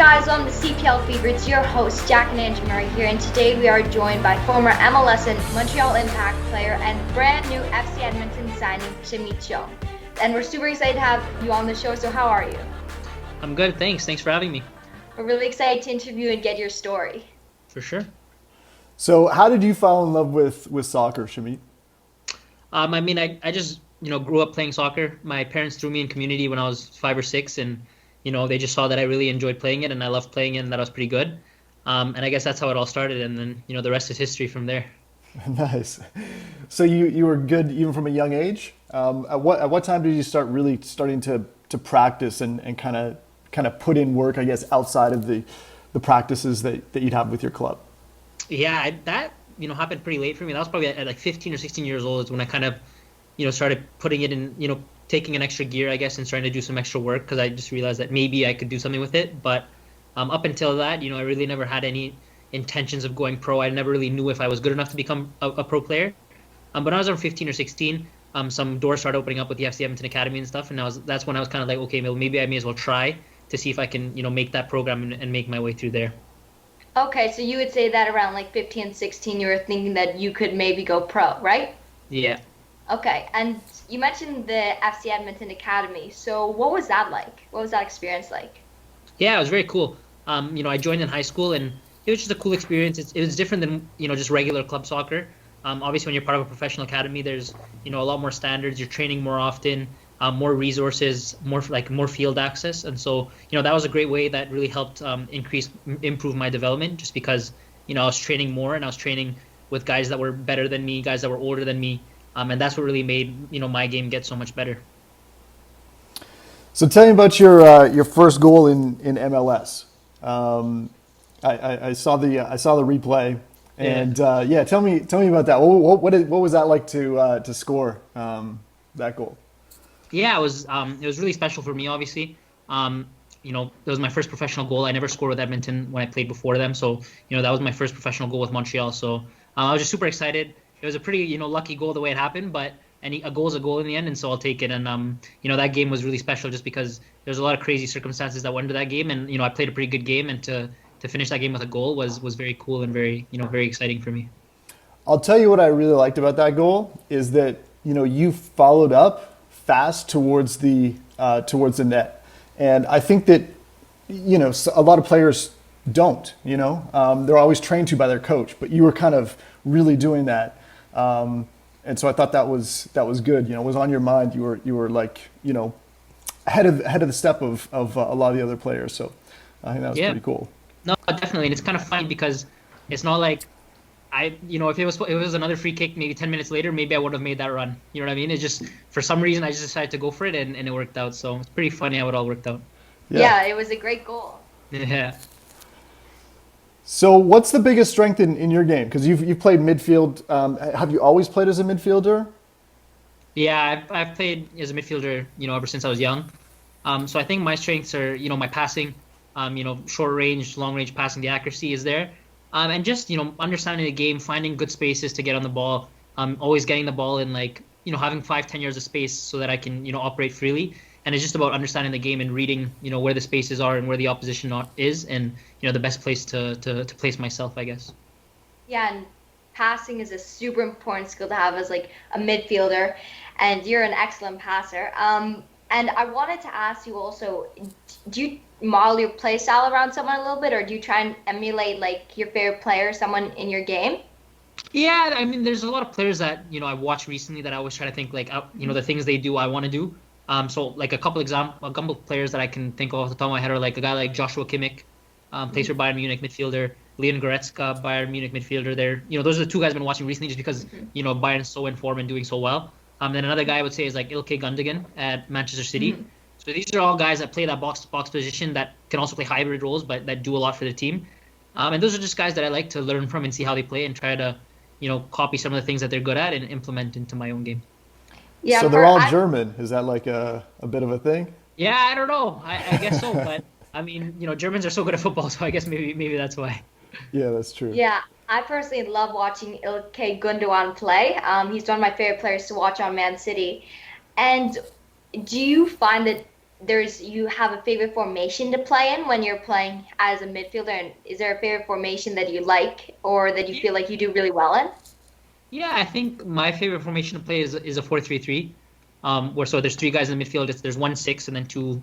guys, welcome to CPL Fever. It's your host, Jack and Murray here, and today we are joined by former MLS and Montreal Impact player and brand new FC Edmonton signing, Shamit Shome. And we're super excited to have you on the show, so how are you? I'm good, thanks. Thanks for having me. We're really excited to interview and get your story. For sure. So how did you fall in love with soccer, Shamit? I just, grew up playing soccer. My parents threw me in community when I was 5 or 6, and, they just saw that I really enjoyed playing it and I loved playing it and that I was pretty good. And I guess that's how it all started. And then, the rest is history from there. Nice. So you were good even from a young age. At what time did you start really starting to practice and kind of put in work, I guess, outside of the practices that you'd have with your club? Yeah, that happened pretty late for me. That was probably at like 15 or 16 years old is when I kind of started putting it in, taking an extra gear, I guess, and starting to do some extra work because I just realized that maybe I could do something with it. But up until that, I really never had any intentions of going pro. I never really knew if I was good enough to become a pro player. But when I was around 15 or 16, some doors started opening up with the FC Edmonton Academy and stuff, and that's when I was kind of like, okay, well, maybe I may as well try to see if I can, make that program and make my way through there. Okay, so you would say that around like 15, 16, you were thinking that you could maybe go pro, right? Yeah. Okay, and you mentioned the FC Edmonton Academy. So what was that like? What was that experience like? Yeah, it was very cool. I joined in high school, and it was just a cool experience. It was different than, just regular club soccer. Obviously, when you're part of a professional academy, there's, a lot more standards. You're training more often, more resources, more field access. And so, that was a great way that really helped improve my development just because, I was training more and I was training with guys that were better than me, guys that were older than me. And that's what really made, my game get so much better. So tell me about your first goal in MLS. I saw the replay, and tell me about that. What was that like to score that goal? Yeah, it was really special for me. Obviously, it was my first professional goal. I never scored with Edmonton when I played before them, so that was my first professional goal with Montreal. So I was just super excited. It was a pretty lucky goal the way it happened, but a goal is a goal in the end, and so I'll take it. And that game was really special just because there's a lot of crazy circumstances that went into that game, and I played a pretty good game, and to finish that game with a goal was very cool and very very exciting for me. I'll tell you what I really liked about that goal is that you followed up fast towards the net, and I think that a lot of players don't. They're always trained to by their coach, but you were kind of really doing that. And so I thought that was good. It was on your mind. You were like, ahead of the step of a lot of the other players. So I think that was pretty cool. No, definitely. And it's kind of funny because it's not like if it was another free kick, maybe 10 minutes later, maybe I would have made that run. You know what I mean? It's just, for some reason, I just decided to go for it and it worked out. So it's pretty funny how it all worked out. Yeah, it was a great goal. Yeah. So what's the biggest strength in your game? Because you've played midfield. Have you always played as a midfielder? Yeah, I've played as a midfielder, ever since I was young. So I think my strengths are, my passing, short range, long range passing, the accuracy is there. And just, understanding the game, finding good spaces to get on the ball, always getting the ball in having 5-10 yards of space so that I can, operate freely. And it's just about understanding the game and reading, where the spaces are and where the opposition is, and the best place to place myself, I guess. Yeah, and passing is a super important skill to have as like a midfielder, and you're an excellent passer. And I wanted to ask you also, do you model your play style around someone a little bit, or do you try and emulate like your favorite player, someone in your game? Yeah, I mean, there's a lot of players that I watched recently that I always try to think like the things they do I want to do. So like a couple of players that I can think of off the top of my head are like a guy like Joshua Kimmich, plays for Bayern Munich midfielder, Leon Goretzka, Bayern Munich midfielder. Those are the two guys I've been watching recently just because Bayern's so in form and doing so well. Then another guy I would say is like Ilkay Gundogan at Manchester City. Mm-hmm. So these are all guys that play that box-to-box position that can also play hybrid roles, but that do a lot for the team. And those are just guys that I like to learn from and see how they play and try to copy some of the things that they're good at and implement into my own game. Yeah, so they're all German. Is that like a bit of a thing? Yeah, I don't know. I guess so. But I mean, Germans are so good at football, so I guess maybe that's why. Yeah, that's true. Yeah, I personally love watching Ilkay Gundogan play. He's one of my favorite players to watch on Man City. And do you find that you have a favorite formation to play in when you're playing as a midfielder, and is there a favorite formation that you like or that you feel like you do really well in? Yeah, I think my favorite formation to play is a 4-3-3, where so there's three guys in the midfield. There's 1-6 and then two,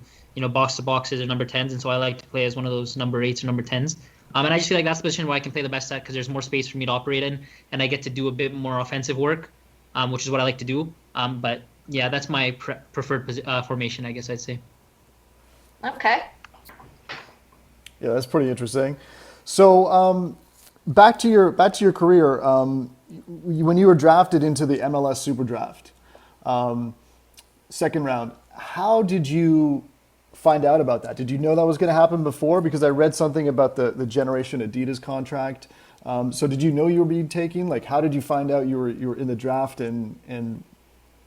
box to boxes or number 10s, and so I like to play as one of those number 8s or number 10s. And I just feel like that's the position where I can play the best at because there's more space for me to operate in, and I get to do a bit more offensive work, which is what I like to do. But yeah, that's my preferred formation, I guess I'd say. Okay. Yeah, that's pretty interesting. So back to your career. When you were drafted into the MLS Super Draft, second round, how did you find out about that? Did you know that was going to happen before? Because I read something about the Generation Adidas contract. So did you know you were being taken? Like, how did you find out you were in the draft, and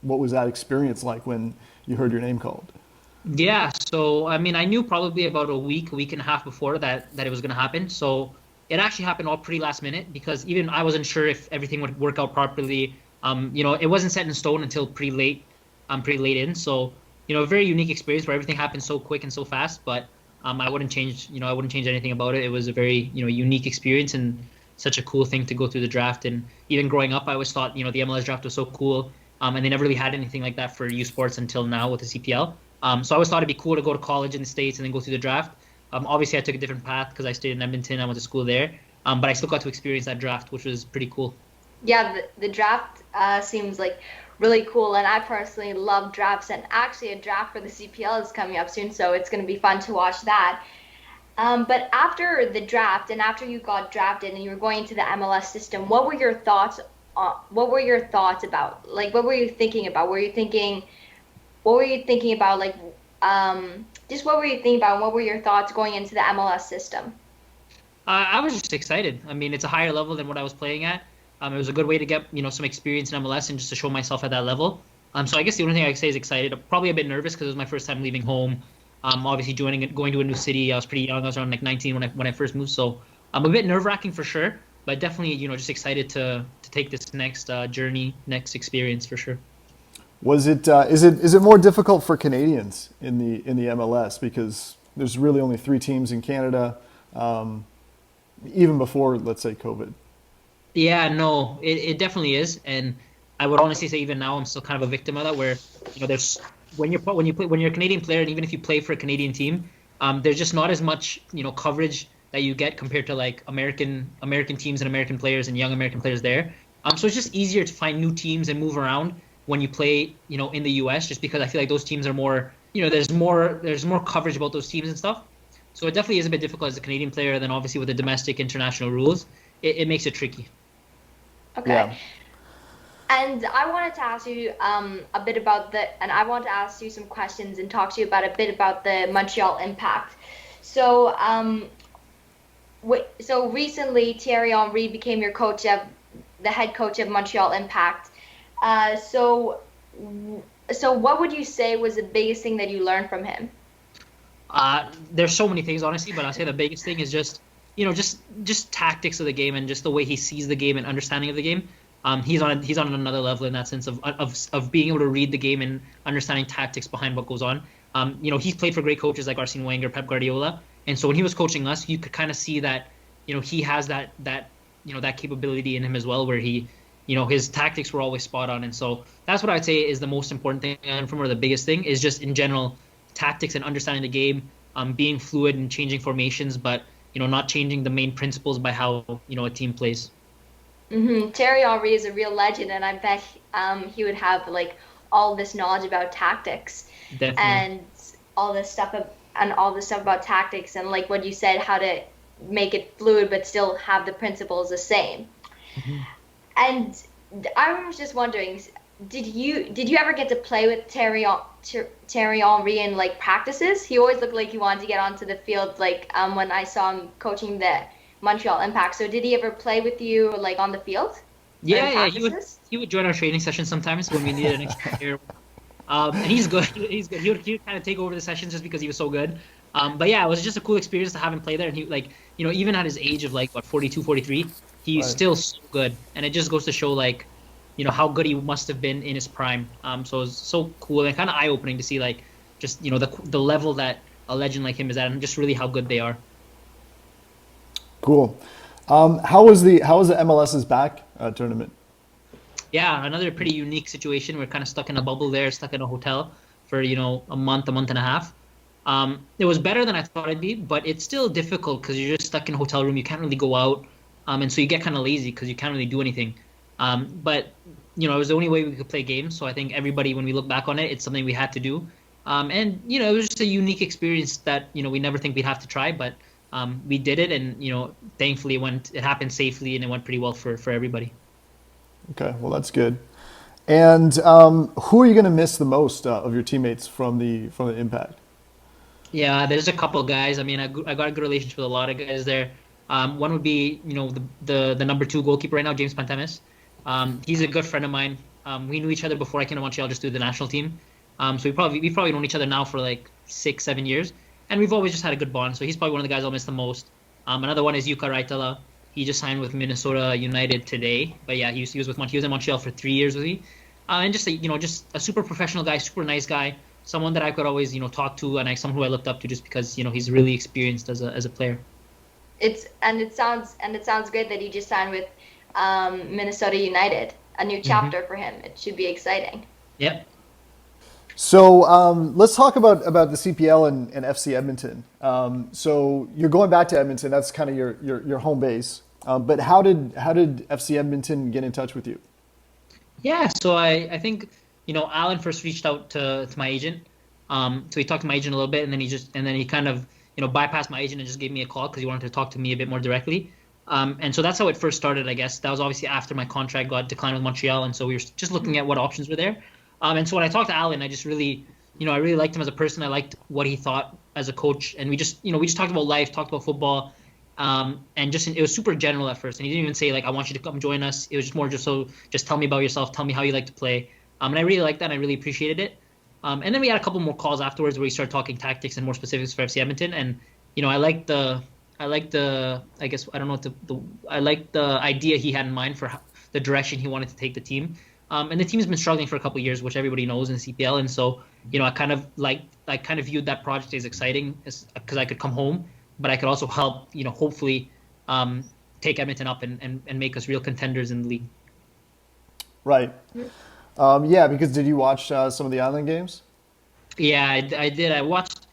what was that experience like when you heard your name called? Yeah, so I mean, I knew probably about a week and a half before that it was going to happen. So it actually happened all pretty last minute because even I wasn't sure if everything would work out properly. It wasn't set in stone until pretty late in. So, a very unique experience where everything happened so quick and so fast. But I wouldn't change anything about it. It was a very, unique experience and such a cool thing to go through the draft. And even growing up, I always thought, the MLS draft was so cool. And they never really had anything like that for U Sports until now with the CPL. So I always thought it'd be cool to go to college in the States and then go through the draft. Obviously, I took a different path because I stayed in Edmonton. I went to school there. But I still got to experience that draft, which was pretty cool. Yeah, the draft seems like really cool, and I personally love drafts. And actually, a draft for the CPL is coming up soon, so it's going to be fun to watch that. But after the draft and after you got drafted and you were going into the MLS system, what were your thoughts? What were your thoughts about? Like, what were you thinking about? What were you thinking about? Like, just what were you thinking about? And what were your thoughts going into the MLS system? I was just excited. I mean, it's a higher level than what I was playing at. It was a good way to get some experience in MLS and just to show myself at that level. So I guess the only thing I could say is excited. I'm probably a bit nervous because it was my first time leaving home. Obviously going to a new city. I was pretty young. I was around like 19 when I first moved. So I'm a bit nerve-wracking for sure, but definitely just excited to take this next journey, next experience for sure. Was it is it more difficult for Canadians in the MLS because there's really only 3 teams in Canada, even before, let's say, COVID? Yeah, no, it definitely is, and I would honestly say even now I'm still kind of a victim of that. Where there's when you're a Canadian player, and even if you play for a Canadian team, there's just not as much coverage that you get compared to like American teams and American players and young American players there. So it's just easier to find new teams and move around when you play in the US, just because I feel like those teams are more there's more coverage about those teams and stuff. So it definitely is a bit difficult as a Canadian player. Then obviously with the domestic international rules, it makes it tricky. Okay. Yeah. And I wanted to ask you I want to ask you some questions and talk to you about a bit about the Montreal Impact. So, so recently Thierry Henry became the head coach of Montreal Impact. So what would you say was the biggest thing that you learned from him? There's so many things, honestly, but I'll say the biggest thing is just tactics of the game and just the way he sees the game and understanding of the game. He's on another level in that sense of being able to read the game and understanding tactics behind what goes on. He's played for great coaches like Arsene Wenger, Pep Guardiola, and so when he was coaching us, you could kind of see that he has that capability in him as well, where he his tactics were always spot on. And so that's what I'd say is the most important thing I learned from, or the biggest thing, is just in general tactics and understanding the game, being fluid and changing formations, but not changing the main principles by how a team plays. Mm-hmm. Thierry Henry is a real legend, and I bet he would have like all this knowledge about tactics. Definitely. And all this stuff about tactics, and like what you said, how to make it fluid but still have the principles the same. Mm-hmm. And I was just wondering, did you ever get to play with Thierry Henry in like practices? He always looked like he wanted to get onto the field, like when I saw him coaching the Montreal Impact. So did he ever play with you like on the field? Yeah, he would join our training sessions sometimes when we needed an extra player. And he's good. He's good. He would kind of take over the sessions just because he was so good. But yeah, it was just a cool experience to have him play there. And he even at his age of like 42, 43, he's still so good. And it just goes to show how good he must have been in his prime. So it was so cool and kind of eye-opening to see just the level that a legend like him is at, and just really how good they are. Cool. How was the MLS Is Back tournament? Yeah, another pretty unique situation. We're kind of stuck in a bubble there, stuck in a hotel for a month and a half. It was better than I thought it'd be, but it's still difficult because you're just stuck in a hotel room. You can't really go out, and so you get kind of lazy because you can't really do anything. But it was the only way we could play games. So I think everybody, when we look back on it, it's something we had to do. And it was just a unique experience that we never think we'd have to try, but we did it, and thankfully it happened safely and it went pretty well for everybody. Okay, well that's good. And who are you going to miss the most of your teammates from the Impact? Yeah, there's a couple of guys. I mean, I got a good relationship with a lot of guys there. One would be the number 2 goalkeeper right now, James Pantemis. He's a good friend of mine. We knew each other before I came to Montreal just through the national team. So we've probably known each other now for like 6-7 years, and we've always just had a good bond. So he's probably one of the guys I'll miss the most. Another one is Yuka Raitala. He just signed with Minnesota United today, but yeah, he was in Montreal for 3 years with me, and just a super professional guy, super nice guy, someone that I could always talk to, and someone who I looked up to just because he's really experienced as a player. It sounds great that he just signed with Minnesota United, a new chapter for him. It should be exciting. Yep. So let's talk about the CPL and FC Edmonton. So you're going back to Edmonton. That's kind of your home base. But how did FC Edmonton get in touch with you? Yeah, so I think Alan first reached out to my agent. So he talked to my agent a little bit, and then he kind of bypassed my agent and just gave me a call because he wanted to talk to me a bit more directly. And so that's how it first started, I guess. That was obviously after my contract got declined with Montreal, and so we were just looking at what options were there. And so when I talked to Alan, I just really, I really liked him as a person. I liked what he thought as a coach, and we just talked about life, talked about football, and it was super general at first. And he didn't even say like, I want you to come join us. It was just more just tell me about yourself, tell me how you like to play. And I really liked that. And I really appreciated it. And then we had a couple more calls afterwards where we started talking tactics and more specifics for FC Edmonton. And I liked the idea he had in mind for the direction he wanted to take the team. And the team's been struggling for a couple of years, which everybody knows in CPL. And so, I kind of viewed that project as exciting because I could come home, but I could also help, hopefully take Edmonton up and make us real contenders in the league. Right. Yeah, because did you watch some of the Island games? Yeah, I did. I watched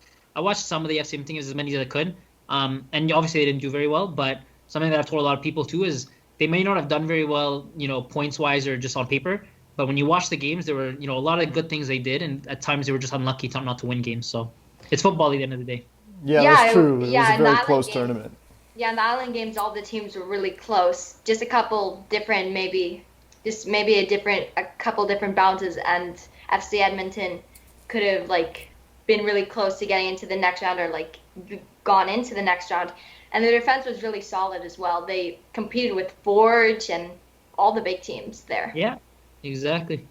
some of the FC Edmonton games, as many as I could. And obviously they didn't do very well, but something that I've told a lot of people too is they may not have done very well, points-wise or just on paper, but when you watch the games, there were, a lot of good things they did, and at times they were just unlucky not to win games. So it's football at the end of the day. Yeah, that's true. It was a very close tournament. Yeah, in the Island games, all the teams were really close. Just a couple different, a couple different bounces, and FC Edmonton could have been really close to getting into the next round or gone into the next round. And their defense was really solid as well. They competed with Forge and all the big teams there. Yeah, exactly.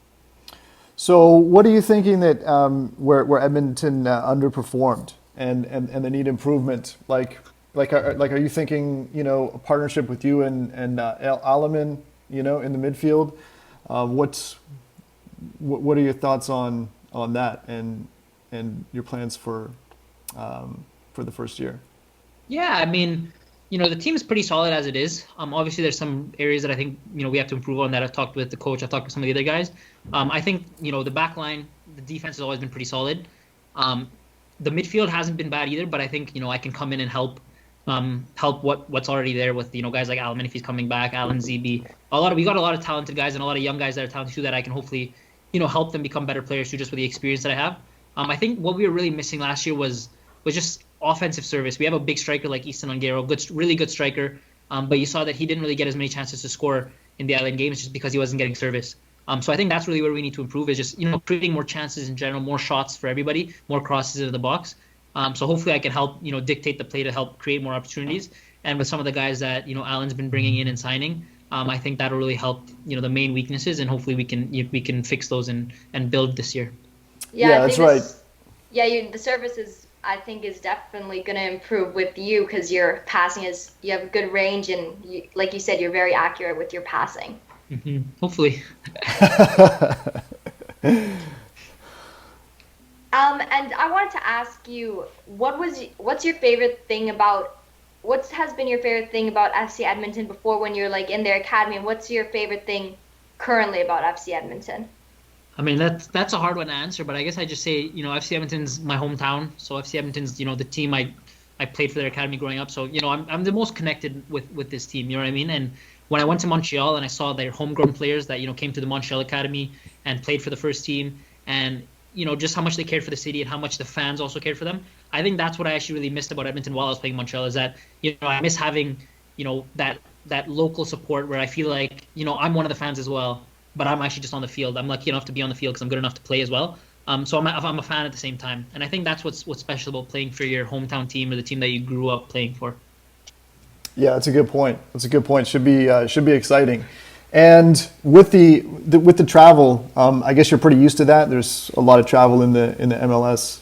So what are you thinking that where Edmonton underperformed and they need improvement? Are you thinking a partnership with you and Alaman in the midfield? What are your thoughts on that and your plans for the first year? Yeah, I mean, the team is pretty solid as it is. Obviously, there's some areas that I think, we have to improve on that. I've talked with the coach. I've talked with some of the other guys. I think, the back line, the defense has always been pretty solid. The midfield hasn't been bad either, but I think, I can come in and help what's already there with, guys like Alaman if he's coming back, Alan ZB. We got a lot of talented guys and a lot of young guys that are talented too that I can hopefully, help them become better players too, just with the experience that I have. I think what we were really missing last year was just offensive service. We have a big striker like Easton Ongaro, really good striker, but you saw that he didn't really get as many chances to score in the Island games just because he wasn't getting service. So I think that's really where we need to improve is just creating more chances in general, more shots for everybody, more crosses into the box. So hopefully I can help dictate the play to help create more opportunities. And with some of the guys that Alan's been bringing in and signing, I think that'll really help the main weaknesses, and hopefully we can fix those and build this year. Yeah, that's right. The service is definitely going to improve with you because your passing you have good range, and like you said, you're very accurate with your passing. Hopefully. And I wanted to ask you, what's your favorite thing about what has been your favorite thing about FC Edmonton before when you're like in their academy, and what's your favorite thing currently about FC Edmonton? I mean, that's a hard one to answer, but I guess I just say, FC Edmonton's my hometown, so FC Edmonton's, the team I played for their academy growing up, so I'm the most connected with this team, you know what I mean? And when I went to Montreal and I saw their homegrown players that came to the Montreal Academy and played for the first team, and just how much they cared for the city and how much the fans also cared for them, I think that's what I actually really missed about Edmonton while I was playing Montreal, is that I miss having that local support where I feel like I'm one of the fans as well, but I'm actually just on the field. I'm lucky enough to be on the field because I'm good enough to play as well. So I'm a fan at the same time, and I think that's what's special about playing for your hometown team or the team that you grew up playing for. Yeah, that's a good point. Should be exciting. And with the travel, I guess you're pretty used to that. There's a lot of travel in the MLS,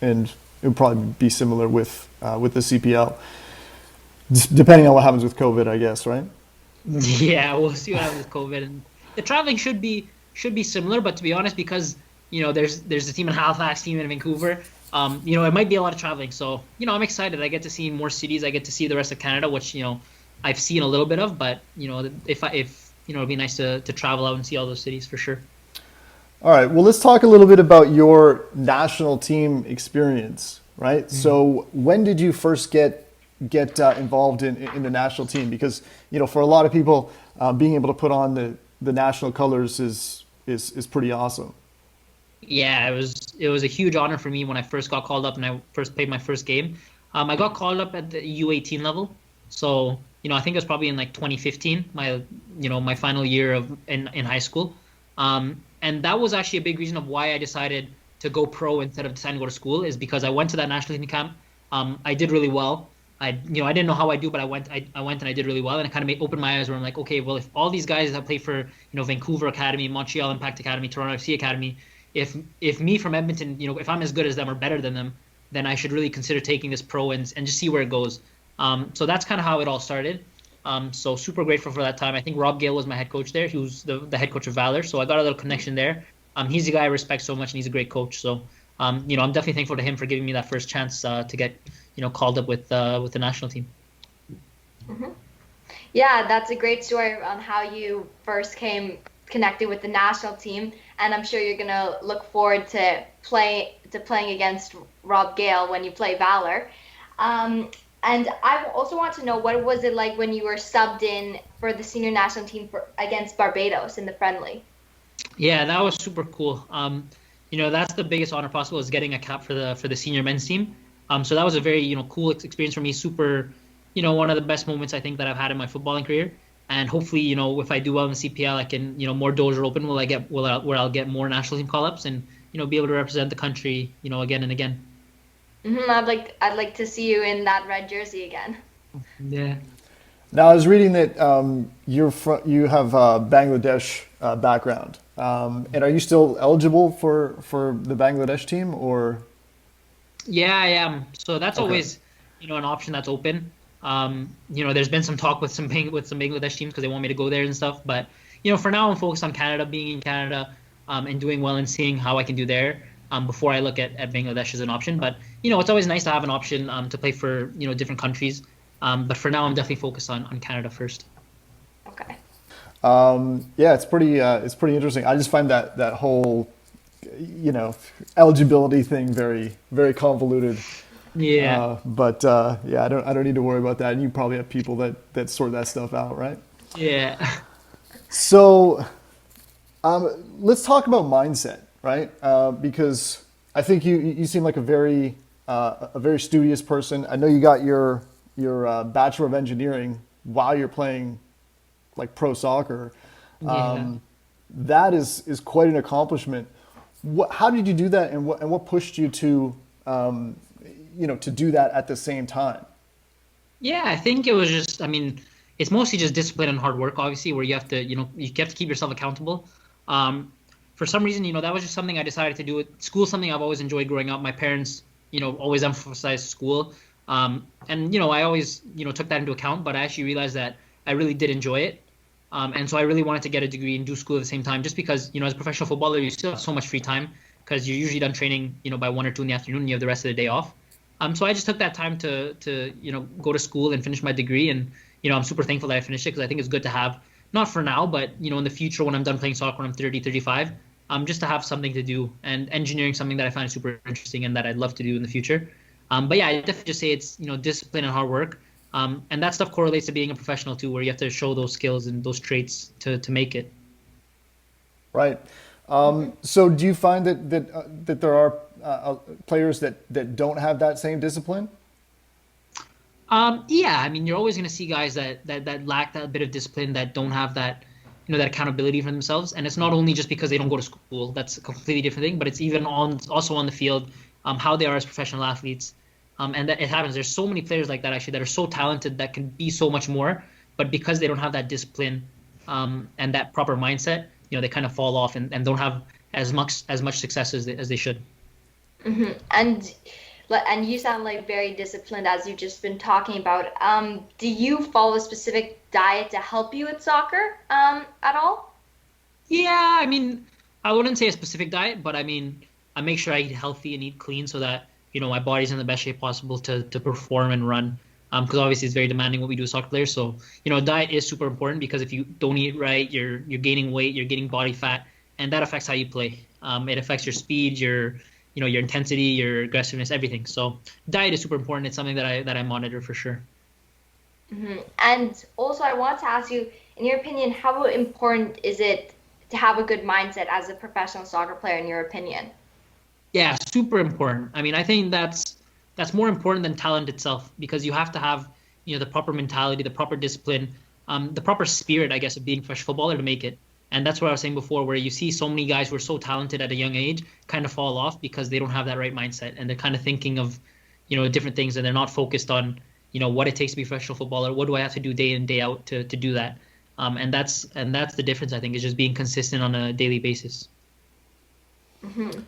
and it would probably be similar with the CPL, depending on what happens with COVID, I guess, right? Yeah, we'll see what happens with COVID. And the traveling should be similar, but to be honest, because there's a team in Halifax, team in Vancouver. It might be a lot of traveling. So I'm excited. I get to see more cities. I get to see the rest of Canada, which I've seen a little bit of. But if it'd be nice to travel out and see all those cities for sure. All right. Well, let's talk a little bit about your national team experience, right? Mm-hmm. So when did you first get involved in the national team? Because for a lot of people, being able to put on the national colors is pretty awesome. Yeah, it was a huge honor for me when I first got called up and I first played my first game. I got called up at the U18 level, so I think it was probably in like 2015, my final year in high school, and that was actually a big reason of why I decided to go pro instead of deciding to go to school, is because I went to that national team camp. I did really well. I didn't know how I do, but I went and I did really well, and it kind of opened my eyes where I'm like, okay, well, if all these guys that play for Vancouver Academy, Montreal Impact Academy, Toronto FC Academy, if me from Edmonton, if I'm as good as them or better than them, then I should really consider taking this pro and just see where it goes. So that's kind of how it all started. So super grateful for that time. I think Rob Gale was my head coach there. He was the head coach of Valor, so I got a little connection there. He's a guy I respect so much, and he's a great coach. So I'm definitely thankful to him for giving me that first chance to get called up with the national team. Mm-hmm. Yeah, that's a great story on how you first came connected with the national team, and I'm sure you're gonna look forward to playing against Rob Gale when you play Valor. And I also want to know, what was it like when you were subbed in for the senior national team against Barbados in the friendly? Yeah, that was super cool. That's the biggest honor possible, is getting a cap for the senior men's team. So that was a very cool experience for me. Super, one of the best moments I think that I've had in my footballing career. And hopefully, if I do well in the CPL, I can, more doors are open. Where I'll get more national team call-ups and be able to represent the country, again and again. Mm-hmm. I'd like to see you in that red jersey again. Yeah. Now, I was reading that you have a Bangladesh background, and are you still eligible for the Bangladesh team, or? Yeah, I am. So that's okay. Always, an option that's open. There's been some talk with some Bangladesh teams because they want me to go there and stuff. But, for now I'm focused on Canada, being in Canada, and doing well and seeing how I can do there before I look at Bangladesh as an option. But, it's always nice to have an option to play for, different countries. But for now, I'm definitely focused on Canada first. Okay. Yeah, it's pretty interesting. I just find that whole, eligibility thing very, very convoluted. Yeah. Yeah, I don't need to worry about that. And you probably have people that sort that stuff out, right? Yeah. So, let's talk about mindset, right? Because I think you seem like a very studious person. I know you got your Bachelor of Engineering while you're playing like pro soccer. Yeah. That is quite an accomplishment. How did you do that, and what pushed you to to do that at the same time? Yeah, I think it was just, it's mostly just discipline and hard work, obviously, where you have to, you have to keep yourself accountable. For some reason, that was just something I decided to do. School's something I've always enjoyed growing up. My parents, always emphasized school. And, I always, took that into account, but I actually realized that I really did enjoy it. And so I really wanted to get a degree and do school at the same time, just because, as a professional footballer, you still have so much free time. because you're usually done training, by 1 or 2 in the afternoon, and you have the rest of the day off. So I just took that time to go to school and finish my degree, and I'm super thankful that I finished it, because I think it's good to have, not for now, but in the future when I'm done playing soccer when I'm 30, 35, just to have something to do, and engineering something that I find super interesting and that I'd love to do in the future. But yeah, I definitely just say it's discipline and hard work, and that stuff correlates to being a professional too, where you have to show those skills and those traits to make it. Right. So do you find that there are players that don't have that same discipline? Yeah, I mean, you're always going to see guys that lack that bit of discipline, that don't have that, that accountability for themselves. And it's not only just because they don't go to school. That's a completely different thing. But it's even also on the field, how they are as professional athletes. And that it happens. There's so many players like that, actually, that are so talented, that can be so much more. But because they don't have that discipline and that proper mindset, they kind of fall off and don't have as much success as they should. Mm-hmm. And you sound like very disciplined, as you've just been talking about. Do you follow a specific diet to help you with soccer at all? Yeah, I mean, I wouldn't say a specific diet, but I mean, I make sure I eat healthy and eat clean so that my body's in the best shape possible to perform and run. Because obviously it's very demanding what we do as soccer players. So diet is super important, because if you don't eat right, you're gaining weight, you're getting body fat, and that affects how you play. It affects your speed, your intensity, your aggressiveness, everything. So diet is super important. It's something that I monitor for sure. Mm-hmm. And also, I want to ask you, in your opinion, how important is it to have a good mindset as a professional soccer player, in your opinion? Yeah, super important. I mean, I think that's more important than talent itself, because you have to have the proper mentality, the proper discipline, the proper spirit, I guess, of being a professional footballer to make it. And that's what I was saying before, where you see so many guys who are so talented at a young age kind of fall off because they don't have that right mindset, and they're kind of thinking of different things, and they're not focused on what it takes to be a professional footballer. What do I have to do day in, day out to do that? And that's the difference, I think, is just being consistent on a daily basis. Mm-hmm.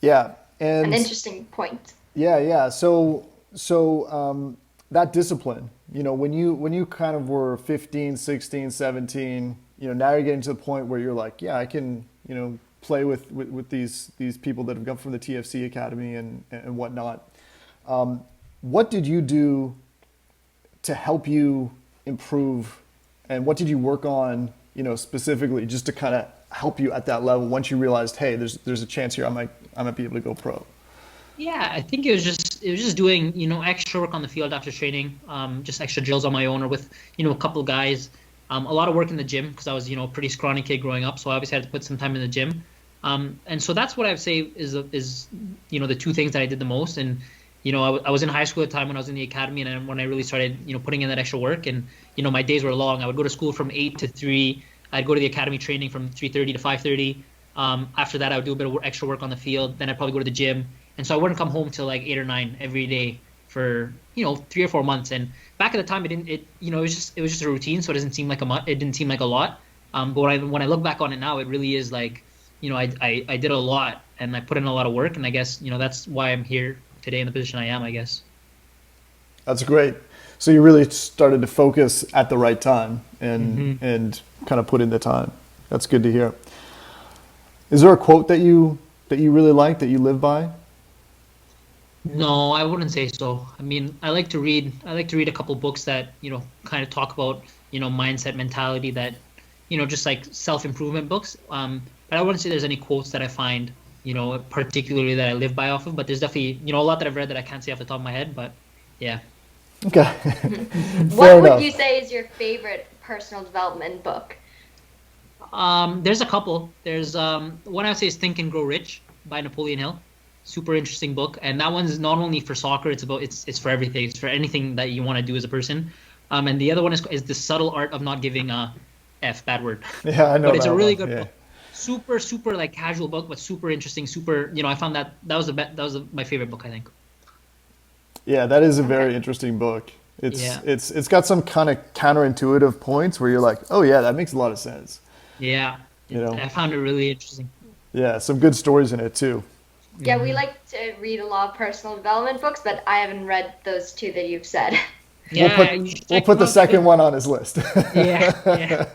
Yeah, and an interesting point. Yeah. So that discipline, when you kind of were 15, 16, 17, now you're getting to the point where you're like, yeah, I can, play with these people that have come from the TFC Academy and whatnot. What did you do to help you improve, and what did you work on, specifically just to kind of help you at that level once you realized, hey, there's a chance here I might be able to go pro? Yeah, I think it was just doing extra work on the field after training, just extra drills on my own or with a couple of guys, a lot of work in the gym, because I was a pretty scrawny kid growing up, so I obviously had to put some time in the gym, and so that's what I would say is the two things that I did the most. And I was in high school at the time when I was in the academy, and when I really started putting in that extra work, and my days were long. I would go to school from 8 to 3. I'd go to the academy training from 3:30 to 5:30. After that, I would do a bit of extra work on the field. Then I'd probably go to the gym. And so I wouldn't come home till like 8 or 9 every day for 3 or 4 months. And back at the time, it was just a routine, so it didn't seem like a lot. But when I look back on it now, it really is like I did a lot, and I put in a lot of work, and I guess that's why I'm here today in the position I am, I guess. That's great. So you really started to focus at the right time and kind of put in the time. That's good to hear. Is there a quote that you really like, that you live by? No, I wouldn't say so. I mean, I like to read a couple books that, kind of talk about, mindset, mentality, that, just like self-improvement books. But I wouldn't say there's any quotes that I find, particularly that I live by off of, but there's definitely, a lot that I've read that I can't say off the top of my head, but yeah. Okay. What would you say is your favorite personal development book? There's a couple. There's one I would say is Think and Grow Rich by Napoleon Hill. Super interesting book, and that one's not only for soccer. It's for everything. It's for anything that you want to do as a person. And the other one is The Subtle Art of Not Giving a F, bad word. Yeah, I know. But it's a really good book. Super like casual book, but super interesting. Super, I found that was my favorite book, I think. Yeah, that is a very interesting book. It's got some kind of counterintuitive points where you're like, oh yeah, that makes a lot of sense. Yeah, I found it really interesting. Yeah, some good stories in it too. Yeah, we like to read a lot of personal development books, but I haven't read those two that you've said. Yeah, we'll put the second one on his list. Yeah.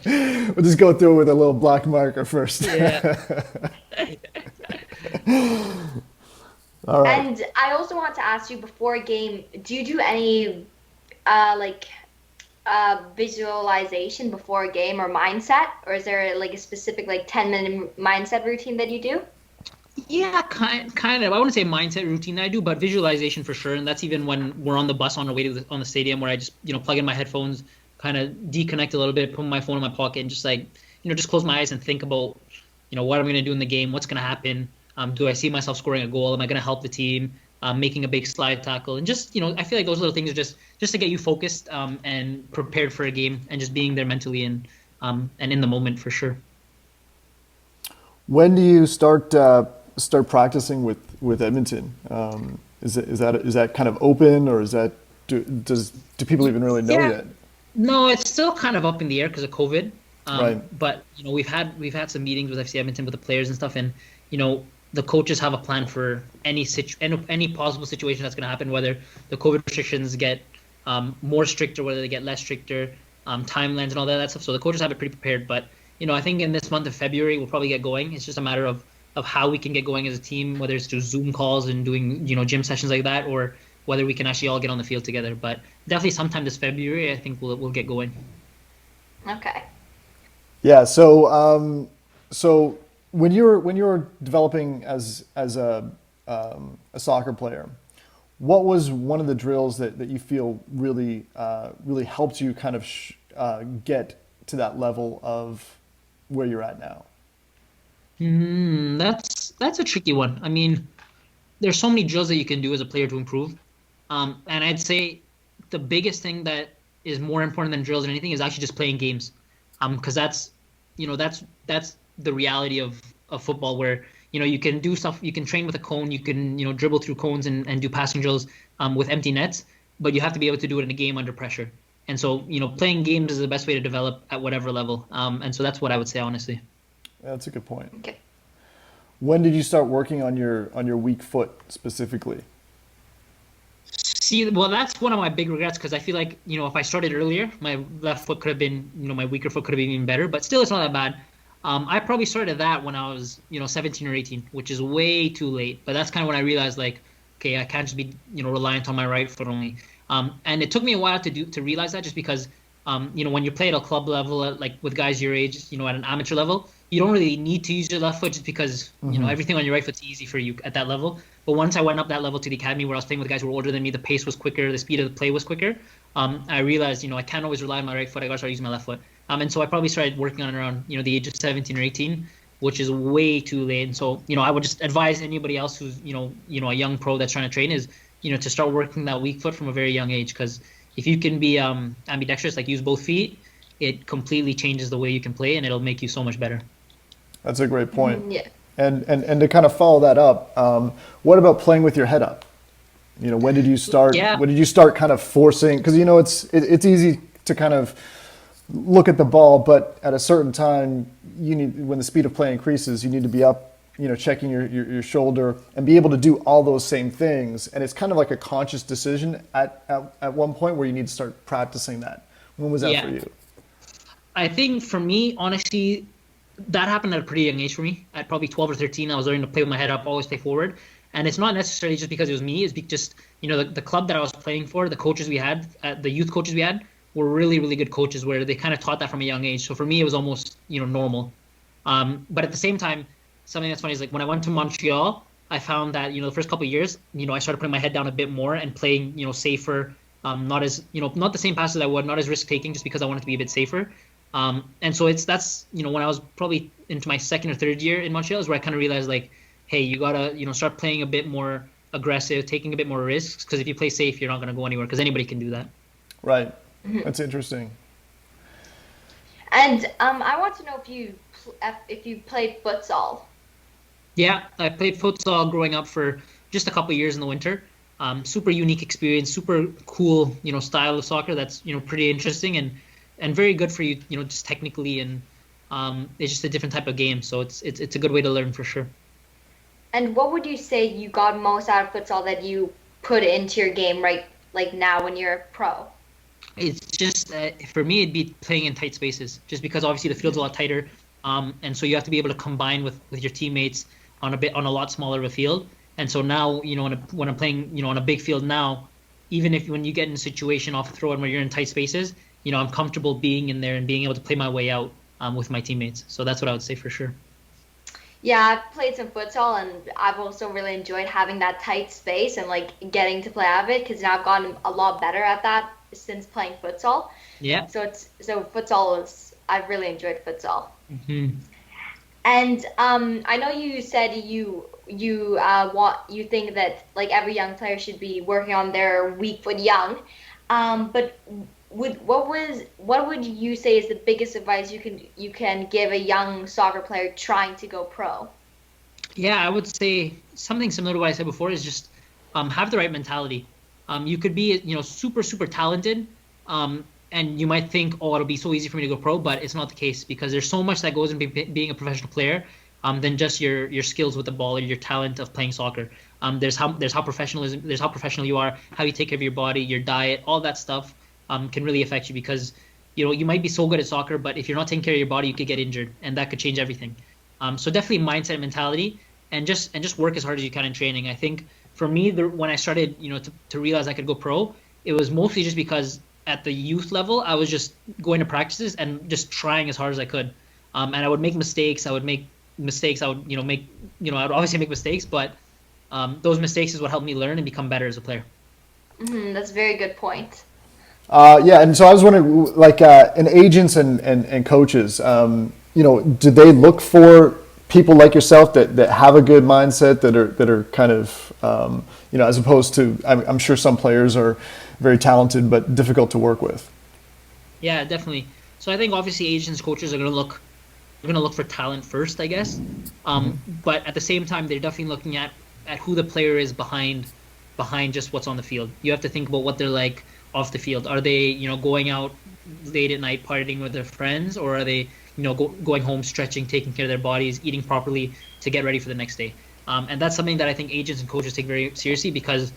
We'll just go through it with a little black marker first. Yeah. All right. And I also want to ask you before a game, do you do any like visualization before a game or mindset, or is there like a specific like 10-minute mindset routine that you do? Yeah, kind of. I wouldn't say mindset routine that I do, but visualization for sure. And that's even when we're on the bus on our way to on the stadium, where I just plug in my headphones, kind of deconnect a little bit, put my phone in my pocket, and just like just close my eyes and think about what I'm gonna do in the game, what's gonna happen. Do I see myself scoring a goal? Am I gonna help the team? Making a big slide tackle, and just I feel like those little things are just to get you focused and prepared for a game, and just being there mentally and in the moment for sure. When do you start practicing with Edmonton? Is that kind of open, or is that do people even really know yet? No, it's still kind of up in the air because of COVID. Right. But we've had some meetings with FC Edmonton with the players and stuff, and the coaches have a plan for any possible situation that's going to happen, whether the COVID restrictions get more stricter, whether they get less stricter, timelines and all that stuff. So the coaches have it pretty prepared. But I think in this month of February we'll probably get going. It's just a matter of how we can get going as a team, whether it's through Zoom calls and doing gym sessions like that, or whether we can actually all get on the field together. But definitely sometime this February, I think we'll get going. Okay. Yeah. So when you're developing as a soccer player, what was one of the drills that you feel really helped you kind of get to that level of where you're at now? That's a tricky one. I mean, there's so many drills that you can do as a player to improve. And I'd say the biggest thing that is more important than drills than anything is actually just playing games. Because that's the reality of football, where you can do stuff, you can train with a cone, you can dribble through cones and do passing drills with empty nets, but you have to be able to do it in a game under pressure. And so playing games is the best way to develop at whatever level. And so that's what I would say, honestly. That's a good point. Okay. When did you start working on your weak foot specifically? See, well, that's one of my big regrets, because I feel like if I started earlier, my left foot could have been my weaker foot could have been even better. But still, it's not that bad. I probably started that when I was 17 or 18, which is way too late. But that's kind of when I realized, like, okay, I can't just be reliant on my right foot only. And it took me a while to realize that, just because when you play at a club level, like with guys your age, at an amateur level, you don't really need to use your left foot, just because everything on your right foot's easy for you at that level. But once I went up that level to the academy, where I was playing with guys who were older than me, the pace was quicker, the speed of the play was quicker. I realized I can't always rely on my right foot. I gotta start using my left foot. And so I probably started working on it around the age of 17 or 18, which is way too late. And so I would just advise anybody else who's a young pro that's trying to train is to start working that weak foot from a very young age, because if you can be ambidextrous, like use both feet, it completely changes the way you can play, and it'll make you so much better. That's a great point. Yeah. And to kind of follow that up, what about playing with your head up? When did you start? Yeah. When did you start kind of forcing? Because it's easy to kind of look at the ball, but at a certain time, when the speed of play increases, you need to be up, checking your shoulder and be able to do all those same things. And it's kind of like a conscious decision at one point where you need to start practicing that. When was that for you? I think for me, honestly, that happened at a pretty young age for me. At probably 12 or 13, I was learning to play with my head up, always play forward. And it's not necessarily just because it was me. It's just, the club that I was playing for, the coaches we had, the youth coaches we had, were really, really good coaches, where they kind of taught that from a young age. So for me, it was almost, normal. But at the same time, something that's funny is, like, when I went to Montreal, I found that, the first couple of years, I started putting my head down a bit more and playing, safer, not as, not the same passes I would, not as risk-taking, just because I wanted to be a bit safer. And so that's when I was probably into my second or third year in Montreal is where I kind of realized, like, hey, you gotta, start playing a bit more aggressive, taking a bit more risks, because if you play safe, you're not going to go anywhere, because anybody can do that. Right. That's interesting. And I want to know if you played futsal. Yeah, I played futsal growing up for just a couple of years in the winter. Super unique experience, super cool, style of soccer that's, pretty interesting and very good for you, just technically, and it's just a different type of game. So it's a good way to learn for sure. And what would you say you got most out of futsal that you put into your game right, like now when you're a pro? It's just for me, it'd be playing in tight spaces, just because obviously the field's a lot tighter, and so you have to be able to combine with your teammates on a lot smaller of a field. And so now, when I'm playing, on a big field now, even if when you get in a situation off the throw and where you're in tight spaces, I'm comfortable being in there and being able to play my way out with my teammates. So that's what I would say for sure. Yeah, I've played some futsal, and I've also really enjoyed having that tight space and like getting to play out of it, because now I've gotten a lot better at that since playing futsal. Yeah. So futsal is, I've really enjoyed futsal. Hmm. And I know you said you think that like every young player should be working on their weak foot young, but what would you say is the biggest advice you can give a young soccer player trying to go pro? Yeah, I would say something similar to what I said before is just have the right mentality. You could be, super, super talented, and you might think, oh, it'll be so easy for me to go pro, but it's not the case, because there's so much that goes into being a professional player than just your skills with the ball or your talent of playing soccer. There's how professional you are, how you take care of your body, your diet, all that stuff can really affect you, because you might be so good at soccer, but if you're not taking care of your body, you could get injured, and that could change everything. So definitely mindset and mentality, and just work as hard as you can in training. I think for me, when I started, to realize I could go pro, it was mostly just because at the youth level, I was just going to practices and just trying as hard as I could. And I would make mistakes. I would make mistakes. I would, I'd obviously make mistakes, but those mistakes is what helped me learn and become better as a player. That's a very good point. Yeah, and so I was wondering, like, in agents and coaches, do they look for people like yourself that have a good mindset, that are kind of, as opposed to, I'm sure some players are very talented but difficult to work with. Yeah, definitely. So I think obviously agents, coaches are gonna look for talent first, I guess. But at the same time, they're definitely looking at who the player is behind just what's on the field. You have to think about what they're like off the field. Are they, going out late at night partying with their friends, or are they, going home, stretching, taking care of their bodies, eating properly to get ready for the next day? And that's something that I think agents and coaches take very seriously, because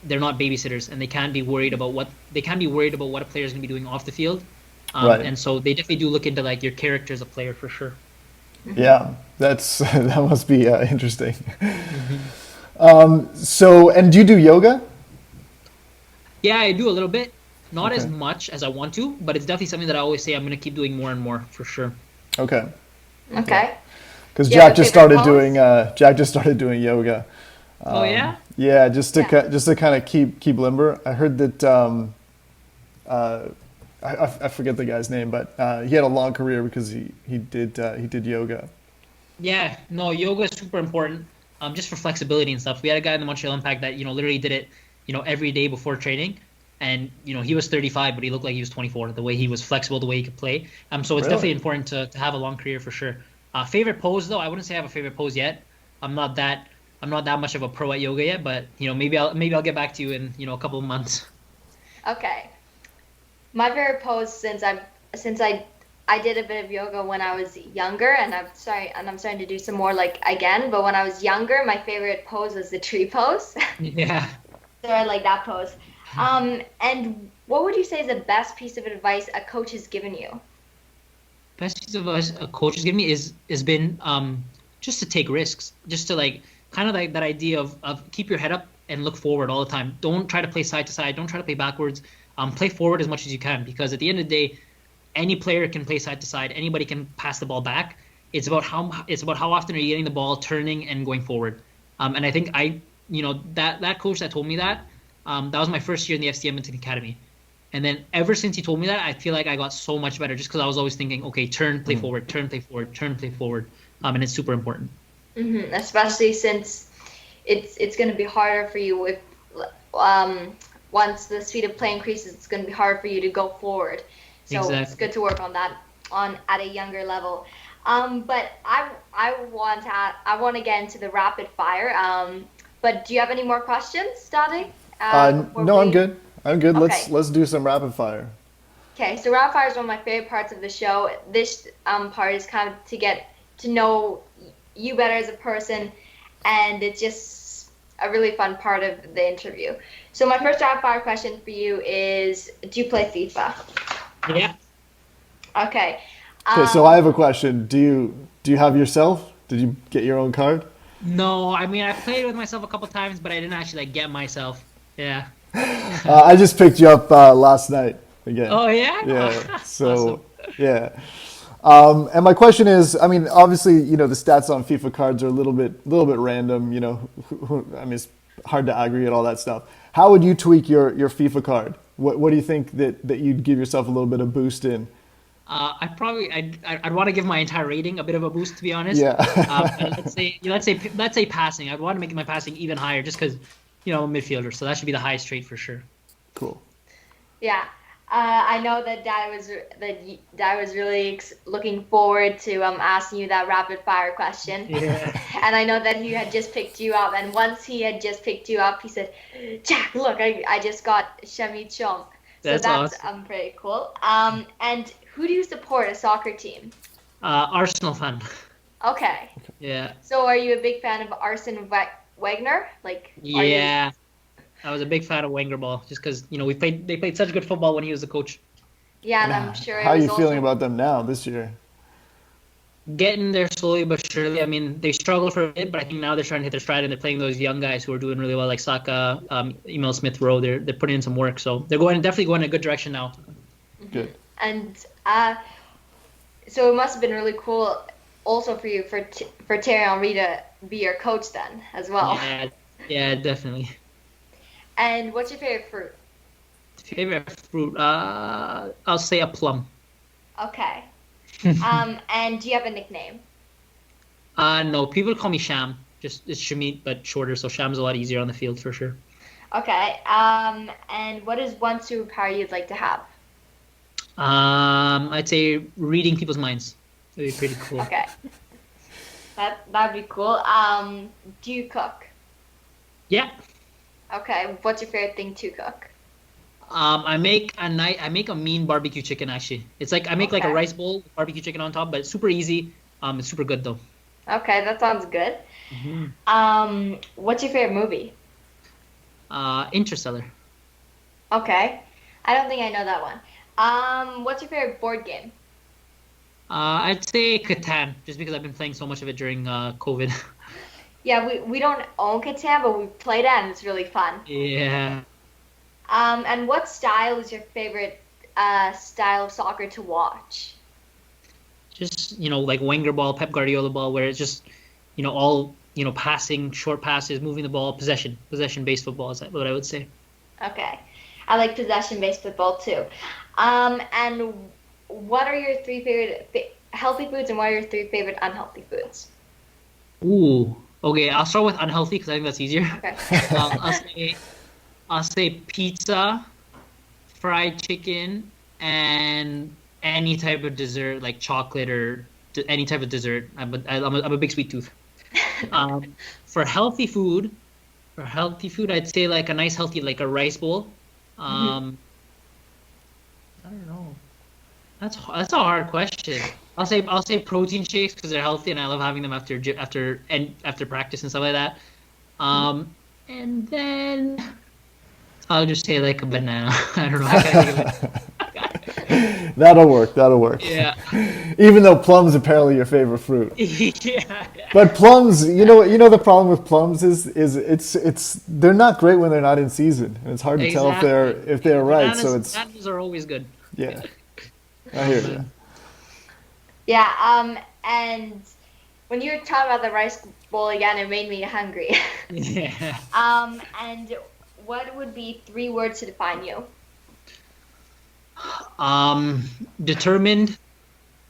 they're not babysitters, and they can be worried about what a player is going to be doing off the field. Right. And so they definitely do look into like your character as a player for sure. Yeah, that must be interesting. So, and do you do yoga? Yeah, I do a little bit, not Okay. as much as I want to, but it's definitely something that I always say I'm going to keep doing more and more for sure. Okay. Okay. Because Do you have Jack a just favorite started doing yoga. Oh yeah? Yeah, just to kind of keep limber. I heard that I forget the guy's name, but he had a long career because he did yoga. Yeah, no, yoga is super important, just for flexibility and stuff. We had a guy in the Montreal Impact that, literally did it, every day before training. And, he was 35, but he looked like he was 24, the way he was flexible, the way he could play. So it's Really? definitely important to have a long career for sure. Favorite pose, though, I wouldn't say I have a favorite pose yet. I'm not that much of a pro at yoga yet, but, maybe I'll get back to you in, a couple of months. Okay. My favorite pose, since I did a bit of yoga when I was younger, and I'm starting to do some more like again, but when I was younger, my favorite pose was the tree pose. Yeah. So I like that pose. And what would you say is the best piece of advice a coach has given you? Best piece of advice a coach has given me has been just to take risks, just to like kind of like that idea of keep your head up and look forward all the time. Don't try to play side to side. Don't try to play backwards. Play forward as much as you can, because at the end of the day, any player can play side to side. Anybody can pass the ball back. It's about how often are you getting the ball, turning and going forward. And I think that coach that told me that was my first year in the FC Edmonton Academy. And then ever since he told me that, I feel like I got so much better, just because I was always thinking, okay, turn, play forward, turn, play forward, turn, play forward. And it's super important. Especially since it's going to be harder for you if once the speed of play increases, it's going to be hard for you to go forward. So Exactly. It's good to work on that at a younger level. But I want to get into the rapid fire. But do you have any more questions, Dade? No, I'm good. I'm good. Okay. Let's do some rapid fire. Okay, so rapid fire is one of my favorite parts of the show. This part is kind of to get to know you better as a person, and it's just a really fun part of the interview. So my first rapid fire question for you is, do you play FIFA? Yeah. Okay. Okay, so I have a question. Do you have yourself? Did you get your own card? No, I mean I played with myself a couple times, but I didn't actually like get myself. Yeah. I just picked you up last night again. Oh yeah. Yeah. So Awesome. yeah. And my question is, I mean, obviously, the stats on FIFA cards are a little bit random. I mean, it's hard to aggregate all that stuff. How would you tweak your FIFA card? What do you think that you'd give yourself a little bit of boost in? I'd want to give my entire rating a bit of a boost, to be honest. Yeah. And let's say passing. I'd want to make my passing even higher, just because I'm a midfielder, so that should be the highest trait for sure. Cool. Yeah. I know that Dad was really looking forward to asking you that rapid fire question. Yeah. And I know that he had just picked you up. And once he had just picked you up, he said, "Jack, look, I just got Shamit Shome." So that's awesome. pretty cool. And who do you support, a soccer team? Arsenal fan. Okay. Yeah. So are you a big fan of Arsene Wenger? Like, Yeah. I was a big fan of Wenger ball, just because they played such good football when he was the coach. Yeah, and I'm sure. How are you feeling about them now this year? Getting there slowly but surely. I mean, they struggled for a bit, but I think now they're trying to hit their stride, and they're playing those young guys who are doing really well, like Saka, Emil Smith Rowe. They're putting in some work, so they're definitely going in a good direction now. Good. And so it must have been really cool, also for you, for Thierry Henry to be your coach then as well. Yeah, definitely. And what's your favorite fruit? Favorite fruit? I'll say a plum. Okay. And do you have a nickname? No, people call me Sham. It's Shamit, but shorter, so Sham's a lot easier on the field for sure. Okay. And what is one superpower you'd like to have? I'd say reading people's minds. That'd be pretty cool. Okay. That'd be cool. Do you cook? Yeah. Okay. What's your favorite thing to cook? I make a mean barbecue chicken actually. It's like I make like a rice bowl with barbecue chicken on top, but it's super easy. It's super good though. Okay, that sounds good. Mm-hmm. What's your favorite movie? Interstellar. Okay. I don't think I know that one. What's your favorite board game? I'd say Catan, just because I've been playing so much of it during COVID. Yeah, we don't own Catan, but we played it and it's really fun. Yeah. And what style is your favorite style of soccer to watch? Just like Wenger ball, Pep Guardiola ball, where it's just all passing, short passes, moving the ball, possession based football is what I would say. Okay, I like possession-based football too. And what are your three favorite healthy foods, and what are your three favorite unhealthy foods? Ooh, okay. I'll start with unhealthy because I think that's easier. Okay. I'll say pizza, fried chicken, and any type of dessert like chocolate or any type of dessert. I'm a big sweet tooth. For healthy food, I'd say like a nice healthy like a rice bowl. I don't know. That's a hard question. I'll say protein shakes because they're healthy and I love having them after practice and stuff like that. And then I'll just say like a banana. I don't know. I can't think of it. That'll work. Yeah. Even though plums apparently your favorite fruit. Yeah. But plums, the problem with plums is it's they're not great when they're not in season, and it's hard to tell if they're right. So bananas are always good. Yeah. I hear you. Yeah. And when you were talking about the rice bowl again, it made me hungry. Yeah. And what would be 3 words to define you? Determined,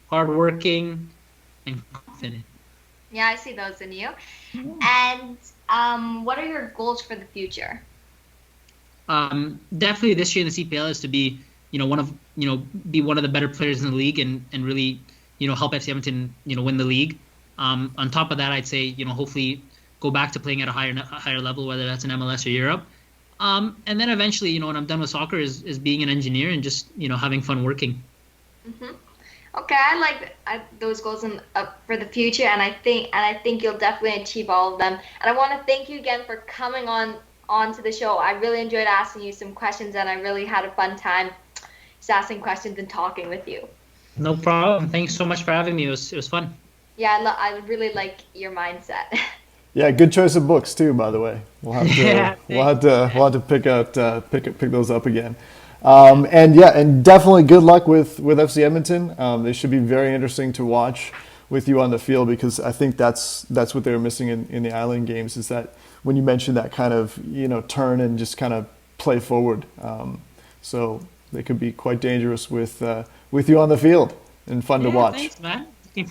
hardworking, and confident. Yeah, I see those in you. And what are your goals for the future? Definitely this year in the CPL is to be, be one of the better players in the league and really, help FC Edmonton, win the league. On top of that, I'd say, hopefully go back to playing at a higher level, whether that's in MLS or Europe. And then eventually, when I'm done with soccer is being an engineer and just, having fun working. Mm-hmm. Okay, I like those goals for the future, and I think you'll definitely achieve all of them. And I want to thank you again for coming onto the show. I really enjoyed asking you some questions, and I really had a fun time just asking questions and talking with you. No problem. Thanks so much for having me. It was fun. Yeah, I really like your mindset. Yeah, good choice of books too, by the way. We'll have to Yeah, we'll have to pick those up again. And definitely good luck with FC Edmonton. They should be very interesting to watch with you on the field, because I think that's what they were missing in the Island games, is that when you mentioned that kind of, turn and just kind of play forward. So they could be quite dangerous with you on the field and fun to watch. Thanks, man.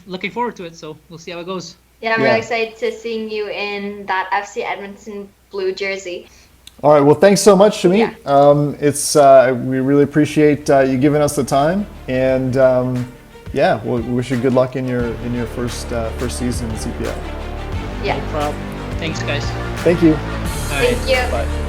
Looking forward to it. So we'll see how it goes. Yeah, I'm really excited to seeing you in that FC Edmonton blue jersey. All right. Well, thanks so much, Shamit. Yeah. We really appreciate you giving us the time, and we wish you good luck in your first season in CPL. Yeah. No problem. Thanks, guys. Thank you. All right. Thank you. Bye.